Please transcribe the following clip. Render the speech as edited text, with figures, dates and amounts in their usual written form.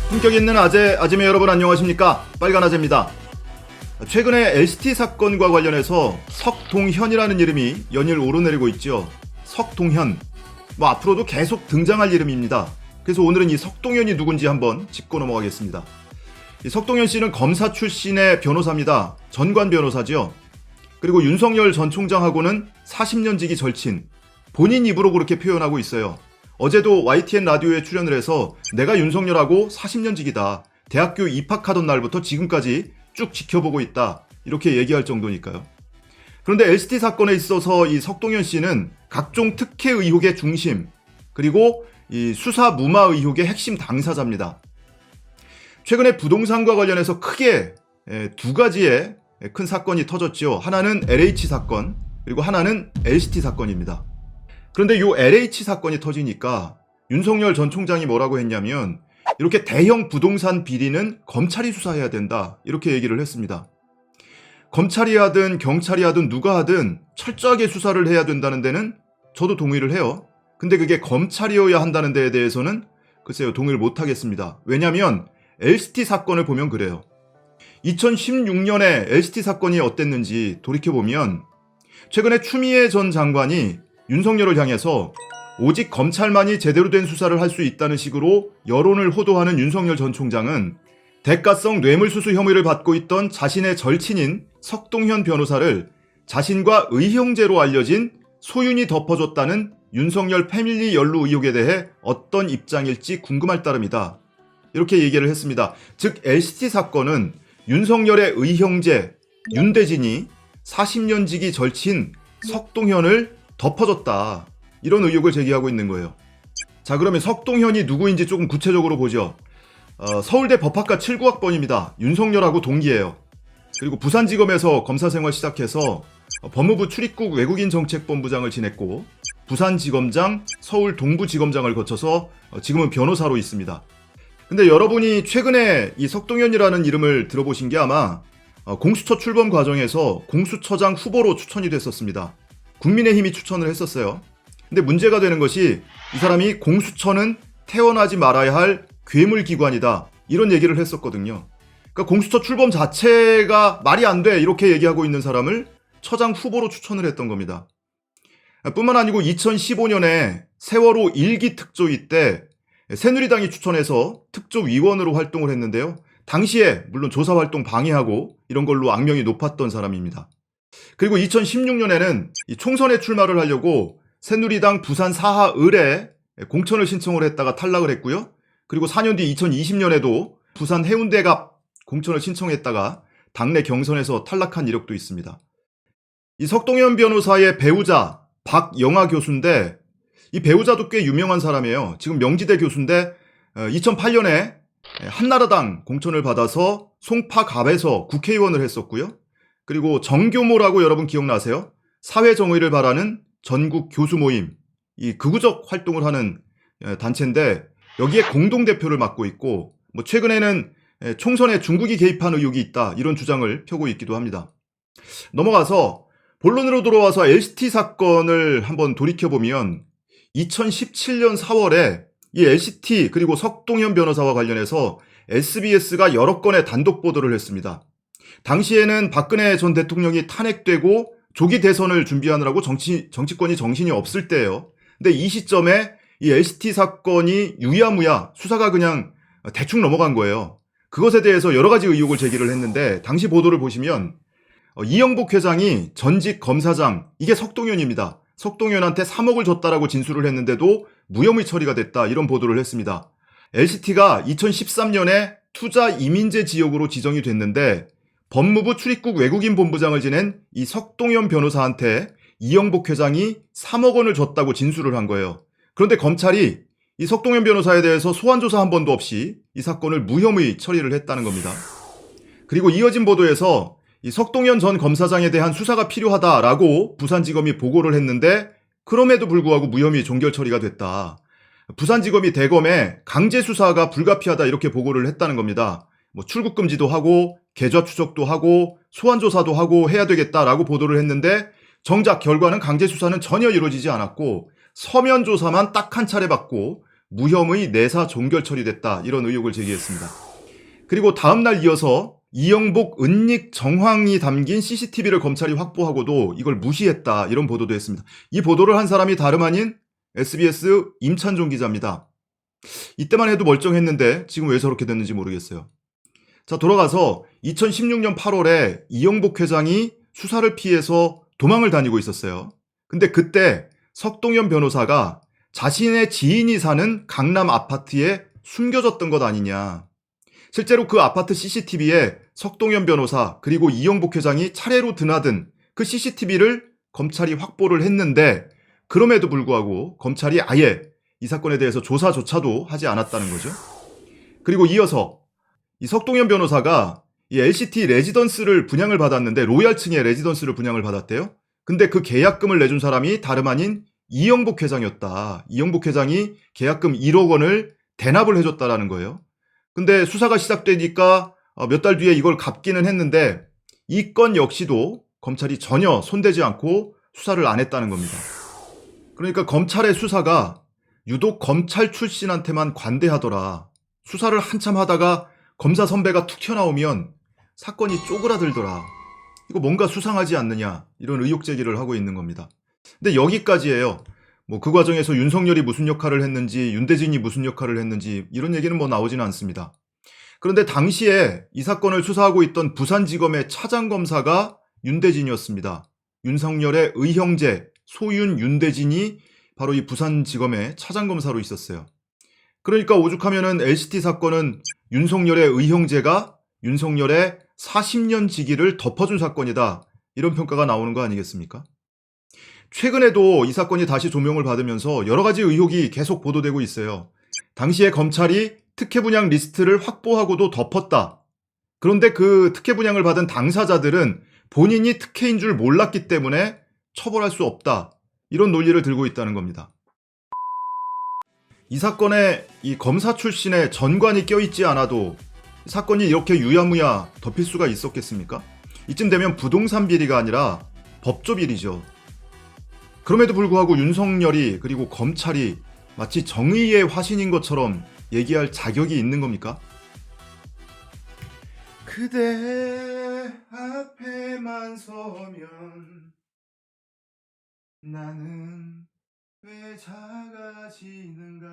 품격 있는 아재매 여러분 안녕하십니까? 빨간 아재입니다. 최근에 LCT 사건과 관련해서 석동현이라는 이름이 연일 오르내리고 있죠. 석동현. 앞으로도 계속 등장할 이름입니다. 그래서 오늘은 이 석동현이 누군지 한번 짚고 넘어가겠습니다. 이 석동현 씨는 검사 출신의 변호사입니다. 전관 변호사죠. 그리고 윤석열 전 총장하고는 40년 지기 절친. 본인 입으로 그렇게 표현하고 있어요. 어제도 YTN 라디오에 출연을 해서 내가 윤석열하고 40년 지기다. 대학교 입학하던 날부터 지금까지 쭉 지켜보고 있다. 이렇게 얘기할 정도니까요. 그런데 LCT 사건에 있어서 이 석동현 씨는 각종 특혜 의혹의 중심, 그리고 이 수사 무마 의혹의 핵심 당사자입니다. 최근에 부동산과 관련해서 크게 두 가지의 큰 사건이 터졌죠. 하나는 LH 사건, 그리고 하나는 LCT 사건입니다. 그런데 이 LH 사건이 터지니까 윤석열 전 총장이 뭐라고 했냐면 이렇게 대형 부동산 비리는 검찰이 수사해야 된다. 이렇게 얘기를 했습니다. 검찰이 하든 경찰이 하든 누가 하든 철저하게 수사를 해야 된다는 데는 저도 동의를 해요. 근데 그게 검찰이어야 한다는 데에 대해서는 글쎄요, 동의를 못 하겠습니다. 왜냐하면 LCT 사건을 보면 그래요. 2016년에 LCT 사건이 어땠는지 돌이켜보면 최근에 추미애 전 장관이 윤석열을 향해서 오직 검찰만이 제대로 된 수사를 할 수 있다는 식으로 여론을 호도하는 윤석열 전 총장은 대가성 뇌물수수 혐의를 받고 있던 자신의 절친인 석동현 변호사를 자신과 의형제로 알려진 소윤이 덮어줬다는 윤석열 패밀리 연루 의혹에 대해 어떤 입장일지 궁금할 따름이다. 이렇게 얘기를 했습니다. 즉 LCT 사건은 윤석열의 의형제 윤대진이 40년 지기 절친 석동현을 덮어줬다. 이런 의혹을 제기하고 있는 거예요. 자, 그러면 석동현이 누구인지 조금 구체적으로 보죠. 서울대 법학과 79학번입니다. 윤석열하고 동기예요. 그리고 부산지검에서 검사 생활 시작해서 법무부 출입국 외국인 정책본부장을 지냈고 부산지검장, 서울 동부지검장을 거쳐서 지금은 변호사로 있습니다. 근데 여러분이 최근에 이 석동현이라는 이름을 들어보신 게 아마 공수처 출범 과정에서 공수처장 후보로 추천이 됐었습니다. 국민의힘이 추천을 했었어요. 근데 문제가 되는 것이 이 사람이 공수처는 태어나지 말아야 할 괴물기관이다. 이런 얘기를 했었거든요. 그러니까 공수처 출범 자체가 말이 안 돼. 이렇게 얘기하고 있는 사람을 처장 후보로 추천을 했던 겁니다. 뿐만 아니고 2015년에 세월호 1기 특조위 때 새누리당이 추천해서 특조위원으로 활동을 했는데요. 당시에 물론 조사활동 방해하고 이런 걸로 악명이 높았던 사람입니다. 그리고 2016년에는 총선에 출마를 하려고 새누리당 부산 사하을에 공천을 신청을 했다가 탈락을 했고요. 그리고 4년 뒤 2020년에도 부산 해운대갑 공천을 신청했다가 당내 경선에서 탈락한 이력도 있습니다. 이 석동현 변호사의 배우자 박영아 교수인데 이 배우자도 꽤 유명한 사람이에요. 지금 명지대 교수인데 2008년에 한나라당 공천을 받아서 송파갑에서 국회의원을 했었고요. 그리고 정교모라고 여러분 기억나세요? 사회정의를 바라는 전국 교수 모임, 이 극우적 활동을 하는 단체인데 여기에 공동대표를 맡고 있고 최근에는 총선에 중국이 개입한 의혹이 있다 이런 주장을 펴고 있기도 합니다. 넘어가서 본론으로 돌아와서 LCT 사건을 한번 돌이켜보면 2017년 4월에 이 LCT 그리고 석동현 변호사와 관련해서 SBS가 여러 건의 단독 보도를 했습니다. 당시에는 박근혜 전 대통령이 탄핵되고 조기 대선을 준비하느라고 정치권이 정신이 없을 때예요. 근데 이 시점에 이 LCT 사건이 유야무야 수사가 그냥 대충 넘어간 거예요. 그것에 대해서 여러 가지 의혹을 제기를 했는데 당시 보도를 보시면 이영복 회장이 전직 검사장, 이게 석동현입니다. 석동현한테 3억을 줬다라고 진술을 했는데도 무혐의 처리가 됐다 이런 보도를 했습니다. LCT가 2013년에 투자 이민재 지역으로 지정이 됐는데 법무부 출입국 외국인 본부장을 지낸 이 석동현 변호사한테 이영복 회장이 3억 원을 줬다고 진술을 한 거예요. 그런데 검찰이 이 석동현 변호사에 대해서 소환조사 한 번도 없이 이 사건을 무혐의 처리를 했다는 겁니다. 그리고 이어진 보도에서 이 석동현 전 검사장에 대한 수사가 필요하다라고 부산지검이 보고를 했는데 그럼에도 불구하고 무혐의 종결 처리가 됐다. 부산지검이 대검에 강제 수사가 불가피하다 이렇게 보고를 했다는 겁니다. 출국 금지도 하고 계좌 추적도 하고 소환 조사도 하고 해야 되겠다라고 보도를 했는데 정작 결과는 강제 수사는 전혀 이루어지지 않았고 서면 조사만 딱 한 차례 받고 무혐의 내사 종결 처리됐다. 이런 의혹을 제기했습니다. 그리고 다음날 이어서 이영복, 은닉 정황이 담긴 CCTV를 검찰이 확보하고도 이걸 무시했다. 이런 보도도 했습니다. 이 보도를 한 사람이 다름 아닌 SBS 임찬종 기자입니다. 이때만 해도 멀쩡했는데 지금 왜 저렇게 됐는지 모르겠어요. 자, 돌아가서 2016년 8월에 이영복 회장이 수사를 피해서 도망을 다니고 있었어요. 근데 그때 석동현 변호사가 자신의 지인이 사는 강남 아파트에 숨겨졌던 것 아니냐. 실제로 그 아파트 CCTV에 석동현 변호사 그리고 이영복 회장이 차례로 드나든 그 CCTV를 검찰이 확보를 했는데 그럼에도 불구하고 검찰이 아예 이 사건에 대해서 조사조차도 하지 않았다는 거죠. 그리고 이어서 이 석동현 변호사가 이 LCT 레지던스를 분양을 받았는데 로얄층의 레지던스를 분양을 받았대요. 근데 그 계약금을 내준 사람이 다름 아닌 이영복 회장이었다. 이영복 회장이 계약금 1억 원을 대납을 해줬다라는 거예요. 근데 수사가 시작되니까 몇 달 뒤에 이걸 갚기는 했는데 이 건 역시도 검찰이 전혀 손대지 않고 수사를 안 했다는 겁니다. 그러니까 검찰의 수사가 유독 검찰 출신한테만 관대하더라. 수사를 한참 하다가 검사 선배가 툭 튀어나오면 사건이 쪼그라들더라. 이거 뭔가 수상하지 않느냐 이런 의혹 제기를 하고 있는 겁니다. 근데 여기까지예요. 뭐 그 과정에서 윤석열이 무슨 역할을 했는지 윤대진이 무슨 역할을 했는지 이런 얘기는 뭐 나오지는 않습니다. 그런데 당시에 이 사건을 수사하고 있던 부산지검의 차장검사가 윤대진이었습니다. 윤석열의 의형제 소윤 윤대진이 바로 이 부산지검의 차장검사로 있었어요. 그러니까 오죽하면은 LCT 사건은 윤석열의 의형제가 윤석열의 40년 직위를 덮어준 사건이다. 이런 평가가 나오는 거 아니겠습니까? 최근에도 이 사건이 다시 조명을 받으면서 여러 가지 의혹이 계속 보도되고 있어요. 당시에 검찰이 특혜 분양 리스트를 확보하고도 덮었다. 그런데 그 특혜 분양을 받은 당사자들은 본인이 특혜인 줄 몰랐기 때문에 처벌할 수 없다. 이런 논리를 들고 있다는 겁니다. 이 사건에 이 검사 출신의 전관이 껴있지 않아도 사건이 이렇게 유야무야 덮일 수가 있었겠습니까? 이쯤 되면 부동산 비리가 아니라 법조 비리죠. 그럼에도 불구하고 윤석열이 그리고 검찰이 마치 정의의 화신인 것처럼 얘기할 자격이 있는 겁니까? 그대 앞에만 서면 나는 왜 작아지는가